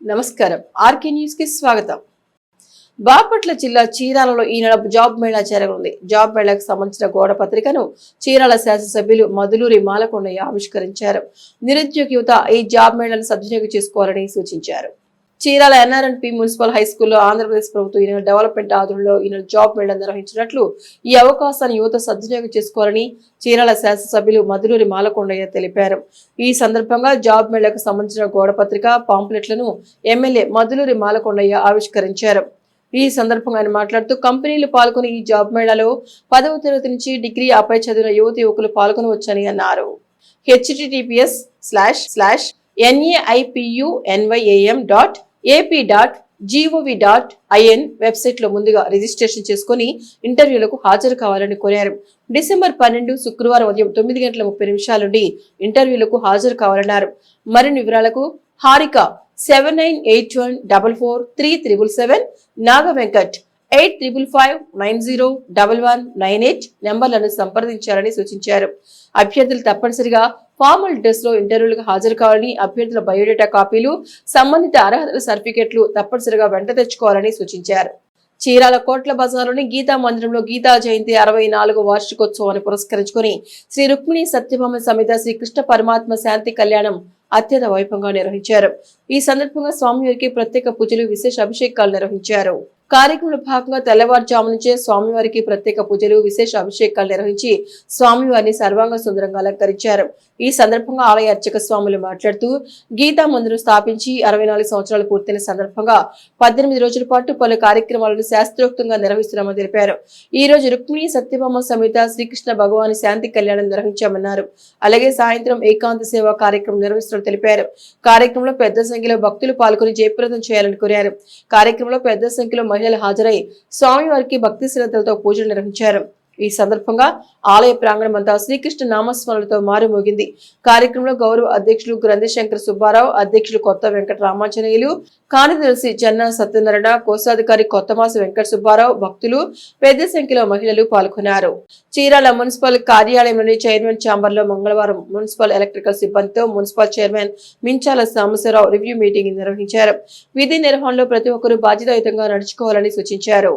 నమస్కారం. RK news కి స్వాగతం. బాపట్ల జిల్లా చీరాలలో ఈ నెల జాబ్ మేళా జరగనుంది. జాబ్ మేళాకు సంబంధించిన గోడ పత్రికను చీరాల శాసనసభ్యులు మధులూరి మాలకొండయ్య ఆవిష్కరించారు. నిరుద్యోగ యువత ఈ జాబ్ మేళాను సద్వినియోగం చేసుకోవాలని సూచించారు. చీరాల ఎన్ఆర్ఎన్పి మున్సిపల్ హై స్కూల్లో ఆంధ్రప్రదేశ్ ప్రభుత్వం ఈ నెల డెవలప్మెంట్ ఆధ్వర్యంలో ఈ నెల జాబ్ మేళా నిర్వహించినట్లు, ఈ అవకాశాన్ని యువత సద్వినియోగం చేసుకోవాలని చీరాల శాసనసభ్యులు మధులూరి మాలకొండయ్య తెలిపారు. ఈ సందర్భంగా జాబ్ మేళాకు సంబంధించిన గోడ పత్రిక, పాంప్లెట్లను ఎమ్మెల్యే మధులూరి మాలకొండయ్య ఆవిష్కరించారు. ఈ సందర్భంగా ఆయన మాట్లాడుతూ కంపెనీలు పాల్గొని ఈ జాబ్ మేళాలో 10వ తరగతి నుంచి డిగ్రీ ఆపై చదివిన యువతి యువకులు పాల్గొనవచ్చని అన్నారు. https://naipumnyam.ap.gov.in వెబ్సైట్ లో ముందుగా రిజిస్ట్రేషన్ చేసుకుని ఇంటర్వ్యూలకు హాజరు కావాలని కోరారు. డిసెంబర్ 12 శుక్రవారం ఉదయం 9:30 నుండి ఇంటర్వ్యూలకు హాజరు కావాలన్నారు. మరిన్ని వివరాలకు హారిక 7981443777, నాగ వెంకట్ 8555901198 నెంబర్లను సంప్రదించాలని సూచించారు. అభ్యర్థులు తప్పనిసరిగా ఫార్మల్ డ్రెస్ లో ఇంటర్వ్యూలకు హాజరు కావాలని, అభ్యర్థుల బయోడేటా కాపీలు, సంబంధిత అర్హతల సర్టిఫికెట్లు తప్పనిసరిగా వెంట తెచ్చుకోవాలని సూచించారు. చీరాల కోట్ల బజార్లోని గీతా మందిరంలో గీతా జయంతి 64వ వార్షికోత్సవాన్ని పురస్కరించుకుని శ్రీ రుక్మిణి సత్యభామ సమేత శ్రీ కృష్ణ పరమాత్మ శాంతి కళ్యాణం అత్యంత వైభవంగా నిర్వహించారు. ఈ సందర్భంగా స్వామివారికి ప్రత్యేక పూజలు, విశేష అభిషేకాలు నిర్వహించారు. కార్యక్రమంలో భాగంగా తెల్లవారుజాము నుంచే స్వామివారికి ప్రత్యేక పూజలు, విశేష అభిషేకాలు నిర్వహించి స్వామివారిని సర్వాంగ సుందరంగా అలంకరించారు. ఈ సందర్భంగా ఆలయ అర్చక స్వాములు మాట్లాడుతూ గీతా మందిరం స్థాపించి 64 సంవత్సరాలు పూర్తయిన సందర్భంగా 18 రోజుల పాటు పలు కార్యక్రమాలను శాస్త్రోక్తంగా నిర్వహిస్తున్నామని తెలిపారు. ఈ రోజు రుక్మిణి సత్యభామ సమేత శ్రీకృష్ణ భగవాని శాంతి కళ్యాణం నిర్వహించామన్నారు. అలాగే సాయంత్రం ఏకాంత సేవా కార్యక్రమం నిర్వహిస్తున్నట్టు తెలిపారు. కార్యక్రమంలో పెద్ద సంఖ్యలో భక్తులు పాల్గొని జయప్రదం చేయాలని కోరారు. కార్యక్రమంలో పెద్ద సంఖ్యలో మహిళలు హాజరై స్వామివారికి భక్తి శ్రద్ధలతో పూజలు నిర్వహించారు. ఈ సందర్భంగా ఆలయ ప్రాంగణం అంతా శ్రీకృష్ణ నామస్మరణలతో మారుమోగింది. కార్యక్రమంలో గౌరవ అధ్యక్షులు గ్రంథశంకర సుబ్బారావు, అధ్యక్షులు కొత్త వెంకట రామాంజనేయులు, కార్యదర్శి చెన్న సత్యనారాయణ, కోశాధికారి కొత్తమాసి వెంకట సుబ్బారావు, భక్తులు పెద్ద సంఖ్యలో మహిళలు పాల్గొన్నారు. చీరాల మున్సిపల్ కార్యాలయంలోని చైర్మన్ ఛాంబర్ లో మంగళవారం మున్సిపల్ ఎలక్ట్రికల్ సిబ్బందితో municipal chairman Minchala Sambasivarao review meeting నిర్వహించారు. విధి నిర్వహణలో ప్రతి ఒక్కరూ బాధ్యతాయుతంగా నడుచుకోవాలని సూచించారు.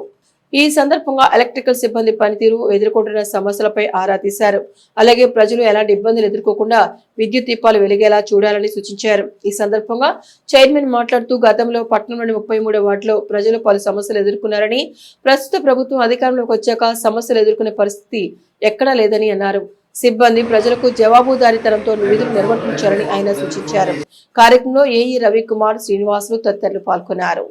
ఈ సందర్భంగా ఎలక్ట్రికల్ సిబ్బంది పనితీరు, ఎదుర్కొంటున్న సమస్యలపై ఆరా తీశారు. అలాగే ప్రజలు ఎలాంటి ఇబ్బందులు ఎదుర్కోకుండా విద్యుత్ దీపాలు వెలిగేలా చూడాలని సూచించారు. ఈ సందర్భంగా చైర్మన్ మాట్లాడుతూ గతంలో పట్టణంలోని 33 వార్డులో ప్రజలు పలు సమస్యలు ఎదుర్కొన్నారని, ప్రస్తుత ప్రభుత్వం అధికారంలోకి వచ్చాక సమస్యలు ఎదుర్కొనే పరిస్థితి ఎక్కడా లేదని అన్నారు. సిబ్బంది ప్రజలకు జవాబుదారీతనంతో విధులు నిర్వర్తించాలని ఆయన సూచించారు. కార్యక్రమంలో ఏఈ రవికుమార్, శ్రీనివాసులు తదితరులు పాల్గొన్నారు.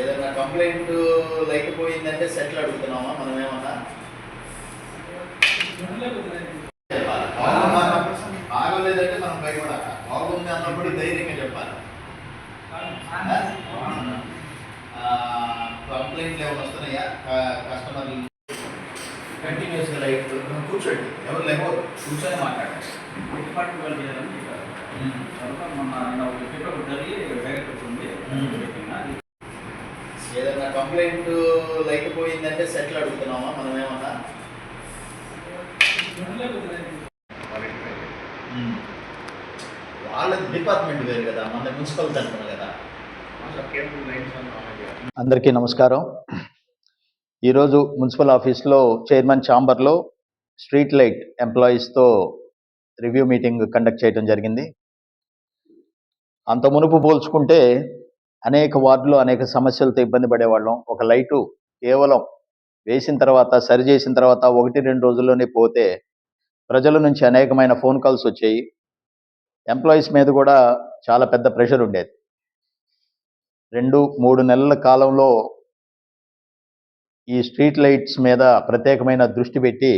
ఏదైనా కంప్లైంట్ లేకపోయిందంటే సెటిల్ అడుగుతున్నామా మనం ఏమన్నా ఆగలేదంటే మనం భయపడాలి. బాగుంది అన్నప్పుడు ధైర్యంగా చెప్పాలి. కంప్లైంట్లు ఏమైనా వస్తున్నాయా కస్టమర్లు కంటిన్యూస్గా లైట్ కూర్చోండి, ఎవరు లేకపోతే కూర్చొని మాట్లాడండి. ఏదైనా కంప్లైంట్ లేకపోయిందంటే సెటిల్ అడుగుతున్నామా మనం ఏమన్నా వాళ్ళ డిపార్ట్మెంట్ వేరు కదా, మన మున్సిపల్ తరఫున కదా. అందరికీ నమస్కారం. ఈరోజు మున్సిపల్ ఆఫీస్లో చైర్మన్ ఛాంబర్లో స్ట్రీట్ లైట్ ఎంప్లాయీస్తో రివ్యూ మీటింగ్ కండక్ట్ చేయడం జరిగింది. అంత మునుపు పోల్చుకుంటే అనేక వార్డులు అనేక సమస్యలతో ఇబ్బంది పడేవాళ్ళం. ఒక లైటు కేవలం వేసిన తర్వాత, సరి చేసిన తర్వాత 1-2 రోజుల్లోనే పోతే ప్రజల నుంచి అనేకమైన ఫోన్ కాల్స్ వచ్చాయి. ఎంప్లాయీస్ మీద కూడా చాలా పెద్ద ప్రెషర్ ఉండేది. 2-3 నెలల కాలంలో ఈ స్ట్రీట్ లైట్స్ మీద ప్రత్యేకమైన దృష్టి పెట్టి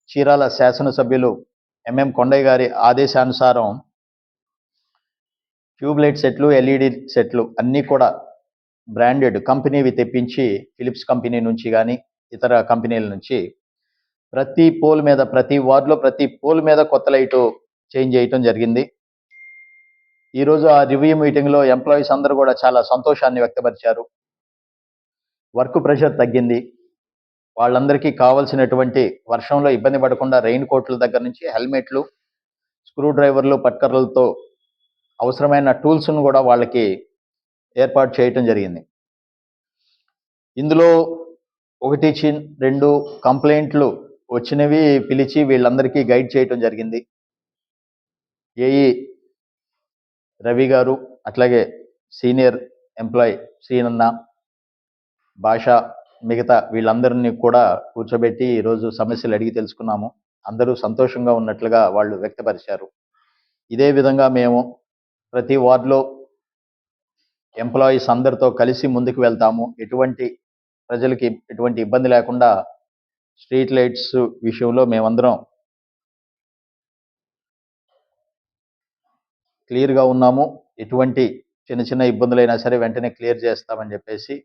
చీరాల శాసనసభ్యులు ఎంఎం కొండయ్య గారి ఆదేశానుసారం ట్యూబ్ లైట్ సెట్లు, ఎల్ఈడి సెట్లు అన్నీ కూడా బ్రాండెడ్ కంపెనీవి తెప్పించి ఫిలిప్స్ కంపెనీ నుంచి కానీ, ఇతర కంపెనీల నుంచి ప్రతి పోల్ మీద, ప్రతి వార్డులో ప్రతి పోల్ మీద కొత్త లైటు చేంజ్ చేయటం జరిగింది. ఈరోజు ఆ రివ్యూ మీటింగ్లో ఎంప్లాయీస్ అందరూ కూడా చాలా సంతోషాన్ని వ్యక్తపరిచారు. వర్క్ ప్రెషర్ తగ్గింది. వాళ్ళందరికీ కావాల్సినటువంటి వర్షంలో ఇబ్బంది పడకుండా రెయిన్ కోట్ల దగ్గర నుంచి హెల్మెట్లు, స్క్రూ డ్రైవర్లు, పట్కర్లతో అవసరమైన టూల్స్ను కూడా వాళ్ళకి ఏర్పాటు చేయటం జరిగింది. ఇందులో 1-2 కంప్లైంట్లు వచ్చినవి పిలిచి వీళ్ళందరికీ గైడ్ చేయటం జరిగింది. ఏఈ రవి గారు, అట్లాగే సీనియర్ ఎంప్లాయ్ శ్రీనన్న, భాష, మిగతా వీళ్ళందరినీ కూడా కూర్చోబెట్టి ఈరోజు సమస్యలు అడిగి తెలుసుకున్నాము. అందరూ సంతోషంగా ఉన్నట్లుగా వాళ్ళు వ్యక్తపరిచారు. ఇదే విధంగా మేము ప్రతి వార్డులో ఎంప్లాయీస్ అందరితో కలిసి ముందుకు వెళ్తాము. ప్రజలకి ఎటువంటి ఇబ్బంది లేకుండా స్ట్రీట్ లైట్స్ విషయంలో మేమందరం క్లియర్గా ఉన్నాము. ఎటువంటి చిన్న చిన్న ఇబ్బందులైనా సరే వెంటనే క్లియర్ చేస్తామని చెప్పేసి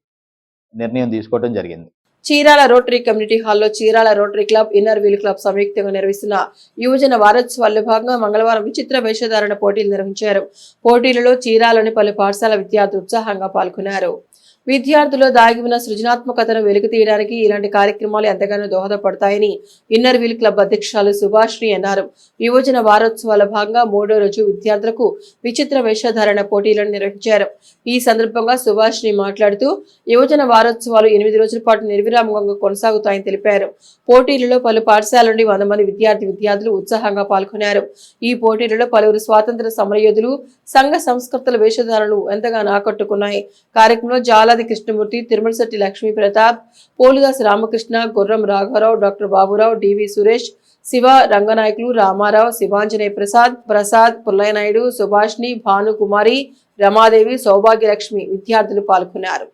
నిర్ణయం తీసుకోవడం జరిగింది. చీరాల రోటరీ కమ్యూనిటీ హాల్లో Chirala rotary club, inner wheel club సంయుక్తంగా నిర్వహిస్తున్న యువజన వారోత్సవాల్లో భాగంగా మంగళవారం విచిత్ర వేషధారణ పోటీలు నిర్వహించారు. పోటీలలో చీరాలని పలు పాఠశాల విద్యార్థులు ఉత్సాహంగా పాల్గొన్నారు. విద్యార్థుల్లో దాగి ఉన్న సృజనాత్మకతను వెలికి తీయడానికి ఇలాంటి కార్యక్రమాలు ఎంతగానో దోహదపడతాయని ఇన్నర్ వీల్ క్లబ్ అధ్యక్షురాలు సుభాష్ని అన్నారు. యువజన వారోత్సవాల భాగంగా 3వ రోజు విద్యార్థులకు విచిత్ర వేషధారణ పోటీలను నిర్వహించారు. ఈ సందర్భంగా సుభాష్ని మాట్లాడుతూ యువజన వారోత్సవాలు 8 రోజుల పాటు నిర్విరామంగా కొనసాగుతాయని తెలిపారు. పోటీలలో పలు పాఠశాల నుండి 100 మంది విద్యార్థులు ఉత్సాహంగా పాల్గొన్నారు. ఈ పోటీలలో పలువురు స్వాతంత్ర సమరయోధులు, సంఘ సంస్కృతుల వేషధారణలు ఎంతగానో ఆకట్టుకున్నాయి. కార్యక్రమంలో జాలాది కృష్ణమూర్తి, తిరుమలశెట్టి లక్ష్మీ ప్రతాప్, పోలుదాస్ రామకృష్ణ, గుర్రం రాఘవరావు, డాక్టర్ బాబురావు, డివి సురేష్, శివ రంగనాయకులు, రామారావు, శివాంజనేయ ప్రసాద్, పుల్లయ్య నాయుడు, సుభాష్ని, భానుకుమారి, రమాదేవి, సౌభాగ్యలక్ష్మి విద్యార్థులు పాల్గొన్నారు.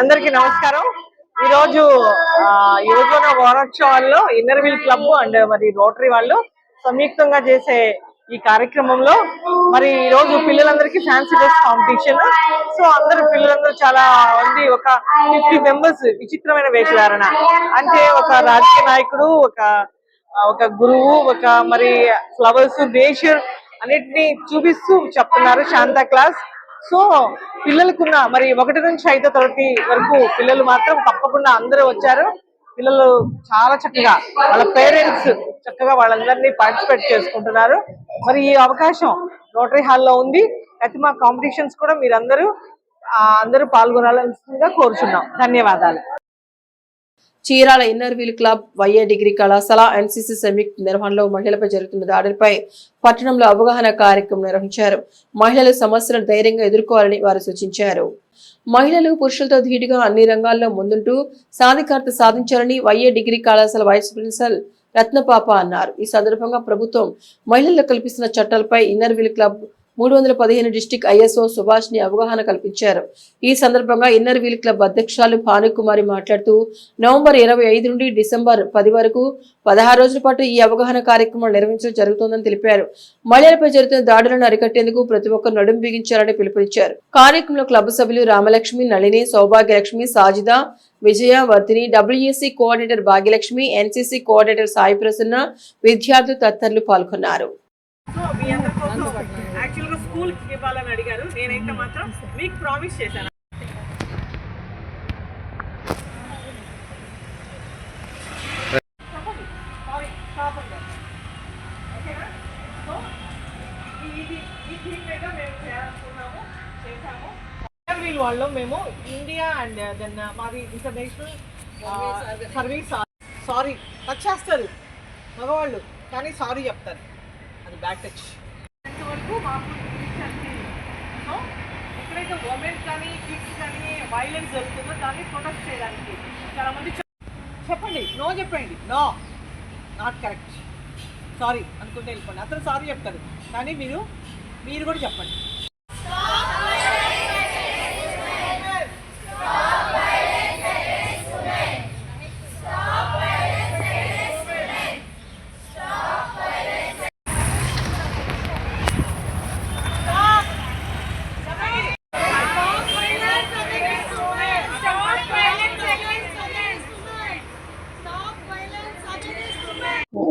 అందరికీ నమస్కారం. ఈ రోజు యువజన వారోత్సవాల్లో ఇన్నర్ వీల్ క్లబ్ అండ్ మరి రోటరీ వాళ్ళు సంయుక్తంగా చేసే ఈ కార్యక్రమంలో మరి ఈ రోజు పిల్లలందరికీ ఫ్యాన్సీ డ్రెస్ కాంపిటీషన్. సో పిల్లలందరూ చాలా మంది, ఒక 50 మెంబర్స్ విచిత్రమైన వేషధారణ, అంటే ఒక రాజకీయ నాయకుడు, ఒక గురువు, ఒక మరి ఫ్లవర్స్, నేచర్ అన్నిటిని చూపిస్తూ చెప్తున్నారు శాంతా క్లాస్. సో పిల్లలకున్న మరి 1 నుంచి 5వ తరగతి వరకు పిల్లలు మాత్రం తప్పకుండా అందరూ వచ్చారు. పిల్లలు చాలా చక్కగా వాళ్ళ పేరెంట్స్ చక్కగా వాళ్ళందరినీ పార్టిసిపేట్ చేసుకుంటున్నారు. మరి ఈ అవకాశం రోటరీ హాల్లో ఉంది. ప్రతిమా కాంపిటీషన్స్ కూడా మీరందరూ పాల్గొనాల్సిందిగా కోరుచున్నాం. ధన్యవాదాలు. Chirala inner wheel club, YA degree కళాశాల, ఎన్సీసీ సంయుక్త నిర్వహణలో మహిళలపై జరుగుతున్న దాడులపై పట్టణంలో అవగాహన కార్యక్రమం నిర్వహించారు. మహిళలు సమస్యలను ధైర్యంగా ఎదుర్కోవాలని వారు సూచించారు. మహిళలు పురుషులతో ధీటుగా అన్ని రంగాల్లో ముందుంటూ సాధికారత సాధించాలని వైఏ డిగ్రీ కళాశాల వైస్ ప్రిన్సిపల్ రత్నపాప అన్నారు. ఈ సందర్భంగా ప్రభుత్వం మహిళలకు కల్పిస్తున్న చట్టాలపై inner wheel club 315 district ISO Subhash ని అవగాహన కల్పించారు. ఈ సందర్భంగా ఇన్నర్ వీల్ క్లబ్ అధ్యక్షురాలు భానుకుమారి మాట్లాడుతూ నవంబర్ 25 నుండి డిసెంబర్ 10 వరకు 16 రోజుల పాటు ఈ అవగాహన కార్యక్రమం నిర్వహించడం జరుగుతోందని తెలిపారు. మహిళలపై జరుగుతున్న దాడులను అరికట్టేందుకు ప్రతి ఒక్కరు నడుం బిగించాలని పిలుపునిచ్చారు. కార్యక్రమంలో క్లబ్ సభ్యులు Ramalakshmi, Nalini, Saubhagyalakshmi, Sajida, Vijaya, Vardhini, WSC coordinator Bhagyalakshmi, NCC coordinator Sai Prasanna, విద్యార్థులు తదితరులు పాల్గొన్నారు. యాక్చువల్గా స్కూల్కి ఇవ్వాలని అడిగారు. నేనైతే మాత్రం మీకు ప్రామిస్ చేశాను. వాళ్ళు మేము ఇండియా అండ్ దెన్ మాది ఇంటర్నేషనల్ సర్వీస్. సారీ టచ్ చేస్తారు మగవాళ్ళు, కానీ సారీ చెప్తారు, అది బ్యాక్ టచ్. వరకు మాకు సో ఎక్కడైతే ఉమెన్ కానీ కిడ్స్ కానీ వైలెన్స్ జరుగుతుందో దాన్ని ప్రొటెక్ట్ చేయడానికి చాలా మంది చెప్పండి, నో చెప్పండి, నో నాట్ కరెక్ట్, సారీ అనుకుంటే వెళ్ళిపోండి. అతను సారీ చెప్తారు, కానీ మీరు కూడా చెప్పండి.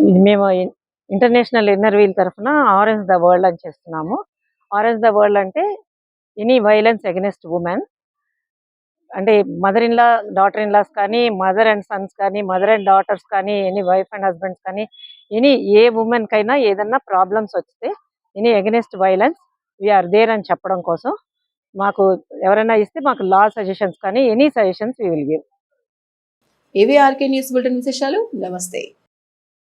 ఇది మేము ఇంటర్నేషనల్ ఇన్నర్ వీల్ తరఫున ఆరెంజ్ ద వరల్డ్ అని చేస్తున్నాము. ఆరెంజ్ ద వరల్డ్ అంటే ఎనీ వైలెన్స్ అగెనిస్ట్ ఉమెన్, అంటే mother in law, daughter in laws కానీ, మదర్ అండ్ సన్స్ కానీ, మదర్ అండ్ డాటర్స్ కానీ, ఎనీ వైఫ్ అండ్ హస్బెండ్స్ కానీ, ఏ ఉమెన్ కైనా ఏదన్నా ప్రాబ్లమ్స్ వస్తే any against violence we are అని చెప్పడం కోసం మాకు ఎవరైనా ఇస్తే మాకు లా సజెషన్స్ కానీ any suggestions we will give. ఇవి ఆర్కే న్యూస్ బులెటిన్ విశేషాలు. నమస్తే.